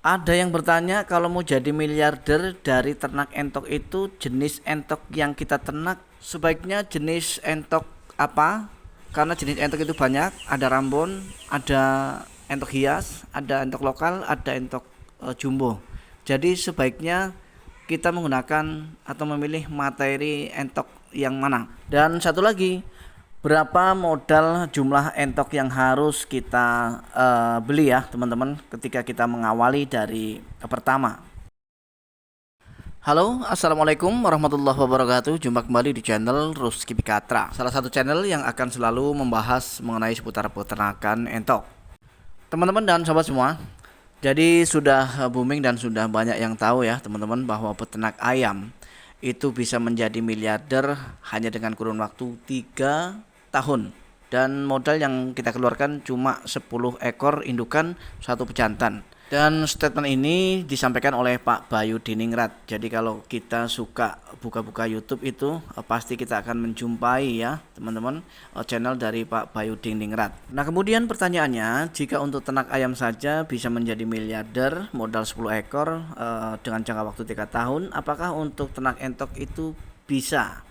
Ada yang bertanya kalau mau jadi miliarder dari ternak entok itu jenis entok yang kita ternak sebaiknya jenis entok apa? Karena jenis entok itu banyak, ada Rambon, ada entok hias, ada entok lokal, ada entok jumbo. Jadi sebaiknya kita menggunakan atau memilih materi entok yang mana. Dan satu lagi, berapa modal jumlah entok yang harus kita beli ya teman-teman ketika kita mengawali dari pertama. Halo, assalamualaikum warahmatullahi wabarakatuh. Jumpa kembali di channel Rusky Pikatra, salah satu channel yang akan selalu membahas mengenai seputar peternakan entok. Teman-teman dan sahabat semua, jadi sudah booming dan sudah banyak yang tahu ya teman-teman bahwa peternak ayam itu bisa menjadi miliarder hanya dengan kurun waktu 3 tahun. Dan modal yang kita keluarkan cuma 10 ekor indukan, satu pejantan. Dan statement ini disampaikan oleh Pak Bayu Diningrat. Jadi kalau kita suka buka-buka YouTube itu pasti kita akan menjumpai ya teman-teman channel dari Pak Bayu Diningrat. Nah kemudian pertanyaannya, jika untuk ternak ayam saja bisa menjadi miliarder modal 10 ekor dengan jangka waktu 3 tahun, apakah untuk ternak entok itu bisa?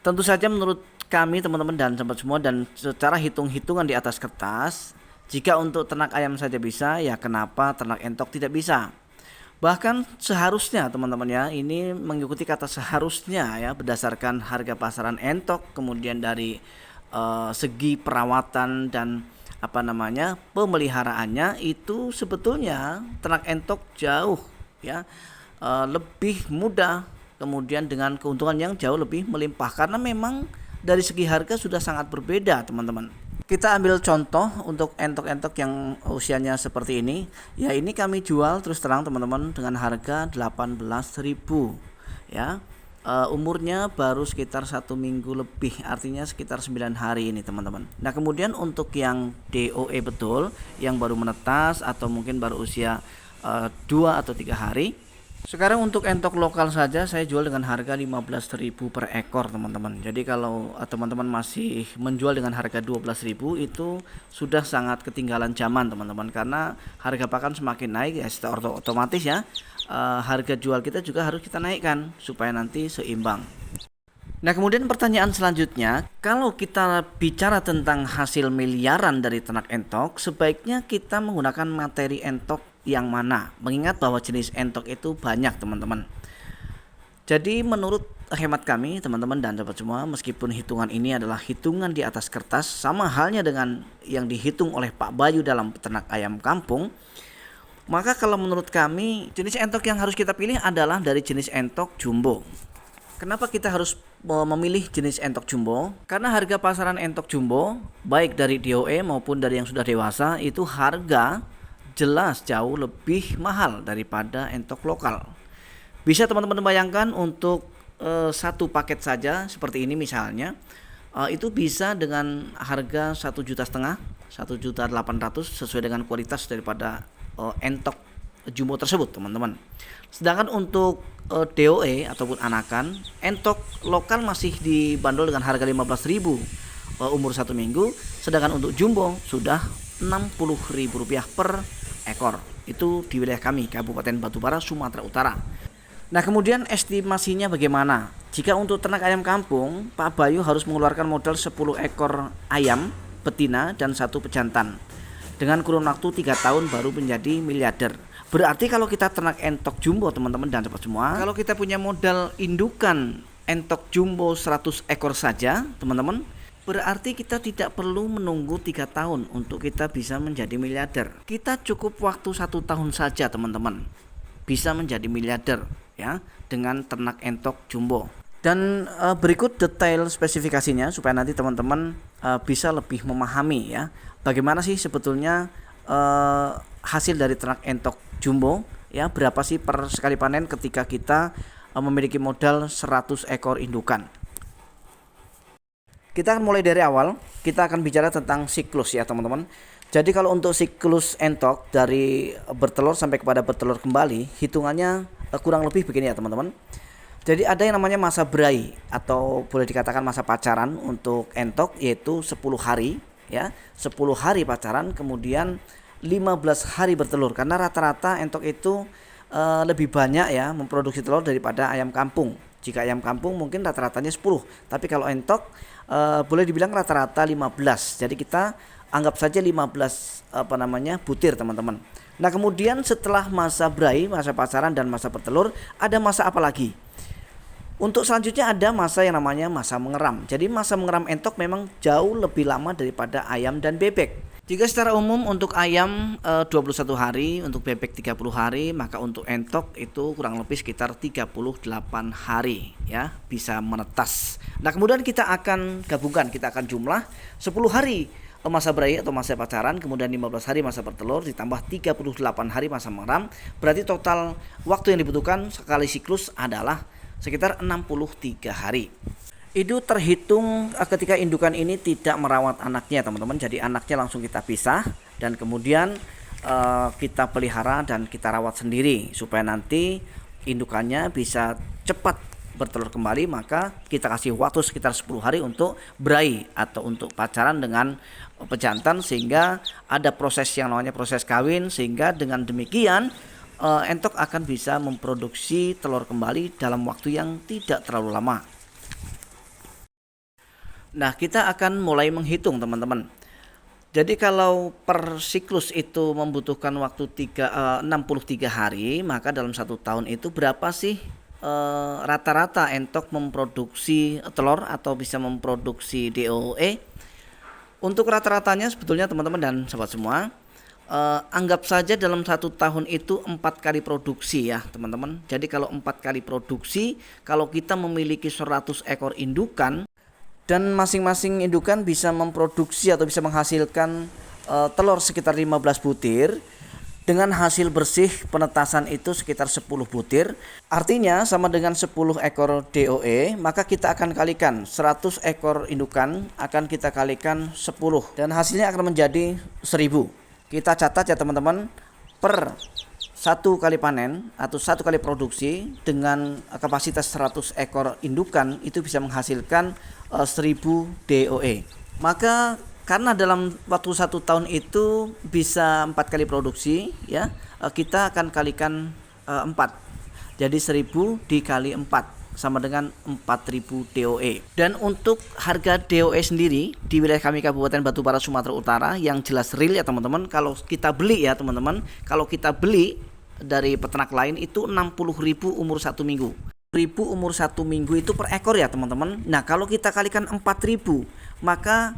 Tentu saja menurut kami teman-teman dan sahabat semua, dan secara hitung-hitungan di atas kertas, jika untuk ternak ayam saja bisa, ya kenapa ternak entok tidak bisa? Bahkan seharusnya teman-teman ya, ini mengikuti kata seharusnya ya, berdasarkan harga pasaran entok, kemudian dari segi perawatan dan pemeliharaannya, itu sebetulnya ternak entok jauh ya lebih mudah, kemudian dengan keuntungan yang jauh lebih melimpah, karena memang dari segi harga sudah sangat berbeda teman-teman. Kita ambil contoh untuk entok-entok yang usianya seperti ini. Ya ini kami jual terus terang teman-teman dengan harga 18.000 ya. Umurnya baru sekitar 1 minggu lebih, artinya sekitar 9 hari ini teman-teman. Nah kemudian untuk yang DOE betul, yang baru menetas atau mungkin baru usia 2 atau 3 hari, sekarang untuk entok lokal saja saya jual dengan harga 15.000 per ekor teman-teman. Jadi kalau teman-teman masih menjual dengan harga 12.000 itu sudah sangat ketinggalan zaman teman-teman, karena harga pakan semakin naik ya secara otomatis ya harga jual kita juga harus kita naikkan supaya nanti seimbang. Nah kemudian pertanyaan selanjutnya, kalau kita bicara tentang hasil miliaran dari ternak entok, sebaiknya kita menggunakan materi entok yang mana? Mengingat bahwa jenis entok itu banyak teman-teman. Jadi menurut hemat kami teman-teman dan sahabat semua, meskipun hitungan ini adalah hitungan di atas kertas, sama halnya dengan yang dihitung oleh Pak Bayu dalam peternak ayam kampung, maka kalau menurut kami jenis entok yang harus kita pilih adalah dari jenis entok jumbo. Kenapa kita harus memilih jenis entok jumbo? Karena harga pasaran entok jumbo, baik dari DOE maupun dari yang sudah dewasa, itu harga jelas jauh lebih mahal daripada entok lokal. Bisa teman-teman bayangkan untuk satu paket saja seperti ini misalnya, itu bisa dengan harga 1,5 juta, 1,8 juta sesuai dengan kualitas daripada entok jumbo tersebut teman-teman. Sedangkan untuk DOE ataupun anakan, entok lokal masih dibanderol dengan harga 15.000 umur 1 minggu, sedangkan untuk jumbo sudah Rp60.000 per ekor. Itu di wilayah kami, Kabupaten Batubara, Sumatera Utara. Nah kemudian estimasinya bagaimana? Jika untuk ternak ayam kampung, Pak Bayu harus mengeluarkan modal 10 ekor ayam betina dan satu pejantan. Dengan kurun waktu 3 tahun baru menjadi miliarder. Berarti kalau kita ternak entok jumbo teman-teman dan sahabat semua, kalau kita punya modal indukan entok jumbo 100 ekor saja teman-teman, berarti kita tidak perlu menunggu 3 tahun untuk kita bisa menjadi miliarder. Kita cukup waktu 1 tahun saja teman-teman, bisa menjadi miliarder ya dengan ternak entok jumbo. Dan berikut detail spesifikasinya supaya nanti teman-teman bisa lebih memahami ya bagaimana sih sebetulnya hasil dari ternak entok jumbo ya, berapa sih per sekali panen ketika kita memiliki modal 100 ekor indukan. Kita akan mulai dari awal, kita akan bicara tentang siklus ya teman-teman. Jadi kalau untuk siklus entok dari bertelur sampai kepada bertelur kembali, hitungannya kurang lebih begini ya teman-teman. Jadi ada yang namanya masa berai atau boleh dikatakan masa pacaran untuk entok, yaitu 10 hari ya. 10 hari pacaran, kemudian 15 hari bertelur, karena rata-rata entok itu lebih banyak ya memproduksi telur daripada ayam kampung. Jika ayam kampung mungkin rata-ratanya 10, tapi kalau entok boleh dibilang rata-rata 15. Jadi kita anggap saja 15 butir, teman-teman. Nah, kemudian setelah masa berai, masa pasaran dan masa bertelur, ada masa apa lagi? Untuk selanjutnya ada masa yang namanya masa mengeram. Jadi masa mengeram entok memang jauh lebih lama daripada ayam dan bebek. Jika secara umum untuk ayam 21 hari, untuk bebek 30 hari, maka untuk entok itu kurang lebih sekitar 38 hari ya, bisa menetas. Nah, kemudian kita akan gabungkan, kita akan jumlah 10 hari masa berai atau masa pacaran, kemudian 15 hari masa bertelur ditambah 38 hari masa mengeram. Berarti total waktu yang dibutuhkan sekali siklus adalah sekitar 63 hari. Itu terhitung ketika indukan ini tidak merawat anaknya, teman-teman. Jadi anaknya langsung kita pisah dan kemudian kita pelihara dan kita rawat sendiri supaya nanti indukannya bisa cepat bertelur kembali. Maka kita kasih waktu sekitar 10 hari untuk berai atau untuk pacaran dengan pejantan, sehingga ada proses yang namanya proses kawin, sehingga dengan demikian entok akan bisa memproduksi telur kembali dalam waktu yang tidak terlalu lama. Nah, kita akan mulai menghitung, teman-teman. Jadi kalau per siklus itu membutuhkan waktu 63 hari, maka dalam 1 tahun itu berapa sih rata-rata entok memproduksi telur atau bisa memproduksi DOE? Untuk rata-ratanya sebetulnya, teman-teman dan sobat semua, anggap saja dalam 1 tahun itu 4 kali produksi ya, teman-teman. Jadi kalau 4 kali produksi, kalau kita memiliki 100 ekor indukan dan masing-masing indukan bisa memproduksi atau bisa menghasilkan telur sekitar 15 butir, dengan hasil bersih penetasan itu sekitar 10 butir, artinya sama dengan 10 ekor DOE, maka kita akan kalikan 100 ekor indukan akan kita kalikan 10 dan hasilnya akan menjadi 1000. Kita catat ya, teman-teman, per 1 kali panen atau 1 kali produksi dengan kapasitas 100 ekor indukan itu bisa menghasilkan 1000 DOE. Maka karena dalam waktu 1 tahun itu bisa 4 kali produksi ya, kita akan kalikan 4. Jadi 1000 dikali 4 sama dengan 4000 DOE. Dan untuk harga DOE sendiri di wilayah kami Kabupaten Batubara, Sumatera Utara, yang jelas real ya, teman-teman. Kalau kita beli ya, teman-teman, kalau kita beli dari peternak lain itu 60.000 umur 1 minggu. 1000 umur 1 minggu itu per ekor ya, teman-teman. Nah, kalau kita kalikan 4000, maka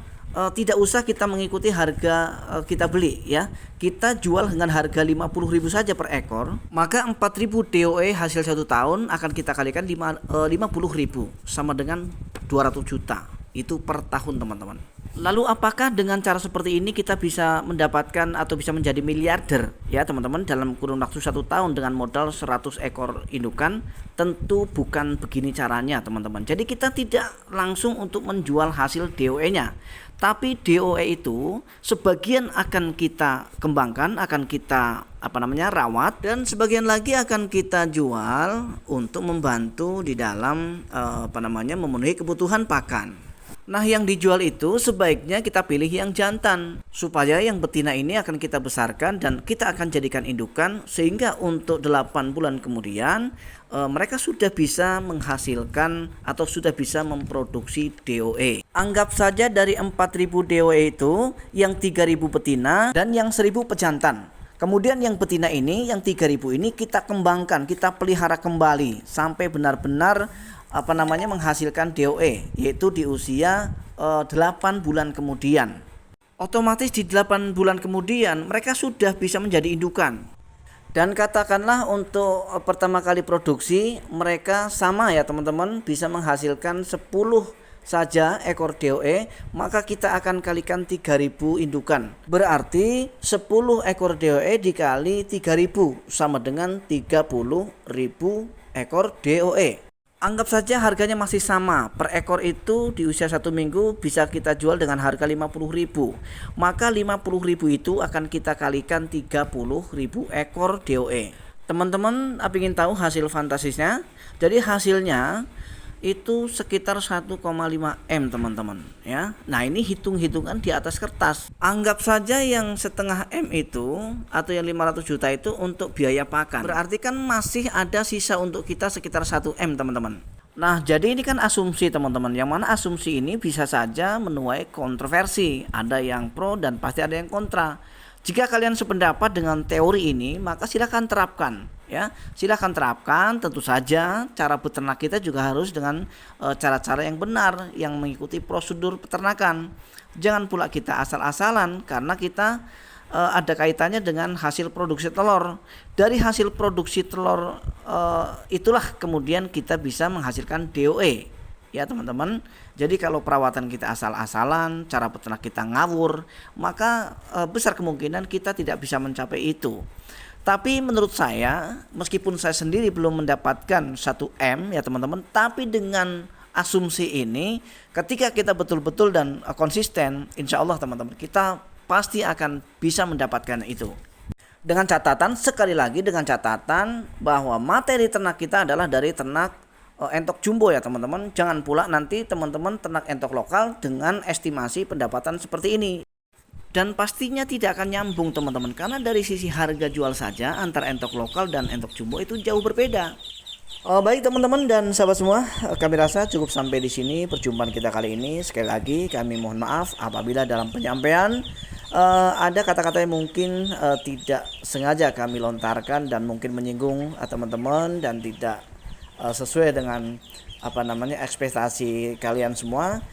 tidak usah kita mengikuti harga kita beli ya. Kita jual dengan harga 50.000 saja per ekor, maka 4.000 DOE hasil 1 tahun akan kita kalikan 50.000 sama dengan 200 juta. Itu per tahun, teman-teman. Lalu apakah dengan cara seperti ini kita bisa mendapatkan atau bisa menjadi miliarder ya, teman-teman, dalam kurun waktu 1 tahun dengan modal 100 ekor indukan? Tentu bukan begini caranya, teman-teman. Jadi kita tidak langsung untuk menjual hasil DOE-nya. Tapi DOE itu sebagian akan kita kembangkan, akan kita rawat, dan sebagian lagi akan kita jual untuk membantu di dalam memenuhi kebutuhan pakan. Nah, yang dijual itu sebaiknya kita pilih yang jantan, supaya yang betina ini akan kita besarkan dan kita akan jadikan indukan, sehingga untuk 8 bulan kemudian mereka sudah bisa menghasilkan atau sudah bisa memproduksi DOE. Anggap saja dari 4000 DOE itu yang 3000 betina dan yang 1000 pejantan. Kemudian yang betina ini, yang 3000 ini kita kembangkan, kita pelihara kembali sampai benar-benar menghasilkan DOE, yaitu di usia 8 bulan kemudian. Otomatis di 8 bulan kemudian mereka sudah bisa menjadi indukan. Dan katakanlah untuk pertama kali produksi mereka sama ya, teman-teman, bisa menghasilkan 10 saja ekor DOE, maka kita akan kalikan 3000 indukan. Berarti 10 ekor DOE dikali 3000 sama dengan 30.000 ekor DOE. Anggap saja harganya masih sama. Per ekor itu di usia 1 minggu bisa kita jual dengan harga 50.000. Maka 50.000 itu akan kita kalikan 30.000 ekor DOE. Teman-teman ingin tahu hasil fantasisnya? Jadi hasilnya itu sekitar 1,5 M teman-teman ya. Nah ini hitung-hitungan di atas kertas. Anggap saja yang setengah M itu atau yang 500 juta itu untuk biaya pakan. Berarti kan masih ada sisa untuk kita sekitar 1 M teman-teman. Nah jadi ini kan asumsi teman-teman, yang mana asumsi ini bisa saja menuai kontroversi. Ada yang pro dan pasti ada yang kontra. Jika kalian sependapat dengan teori ini, maka silakan terapkan ya. Silakan terapkan, tentu saja cara beternak kita juga harus dengan cara-cara yang benar, yang mengikuti prosedur peternakan. Jangan pula kita asal-asalan, karena kita ada kaitannya dengan hasil produksi telur. Dari hasil produksi telur itulah kemudian kita bisa menghasilkan DOE ya teman-teman. Jadi kalau perawatan kita asal-asalan, cara peternak kita ngawur, maka besar kemungkinan kita tidak bisa mencapai itu. Tapi menurut saya, meskipun saya sendiri belum mendapatkan 1M ya teman-teman, tapi dengan asumsi ini, ketika kita betul-betul dan konsisten, insya Allah teman-teman, kita pasti akan bisa mendapatkan itu. Dengan catatan, sekali lagi dengan catatan bahwa materi ternak kita adalah dari ternak entok jumbo ya teman-teman. Jangan pula nanti teman-teman ternak entok lokal dengan estimasi pendapatan seperti ini. Dan pastinya tidak akan nyambung teman-teman, karena dari sisi harga jual saja antara entok lokal dan entok jumbo itu jauh berbeda. Baik teman-teman dan sahabat semua, kami rasa cukup sampai di sini perjumpaan kita kali ini. Sekali lagi kami mohon maaf apabila dalam penyampaian ada kata-kata yang mungkin tidak sengaja kami lontarkan dan mungkin menyinggung teman-teman dan tidak sesuai dengan ekspektasi kalian semua.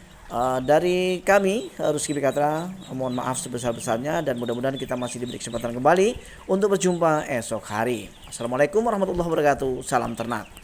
Dari kami Rusky Pikatra mohon maaf sebesar-besarnya, dan mudah-mudahan kita masih diberi kesempatan kembali untuk berjumpa esok hari. Assalamualaikum warahmatullahi wabarakatuh. Salam ternak.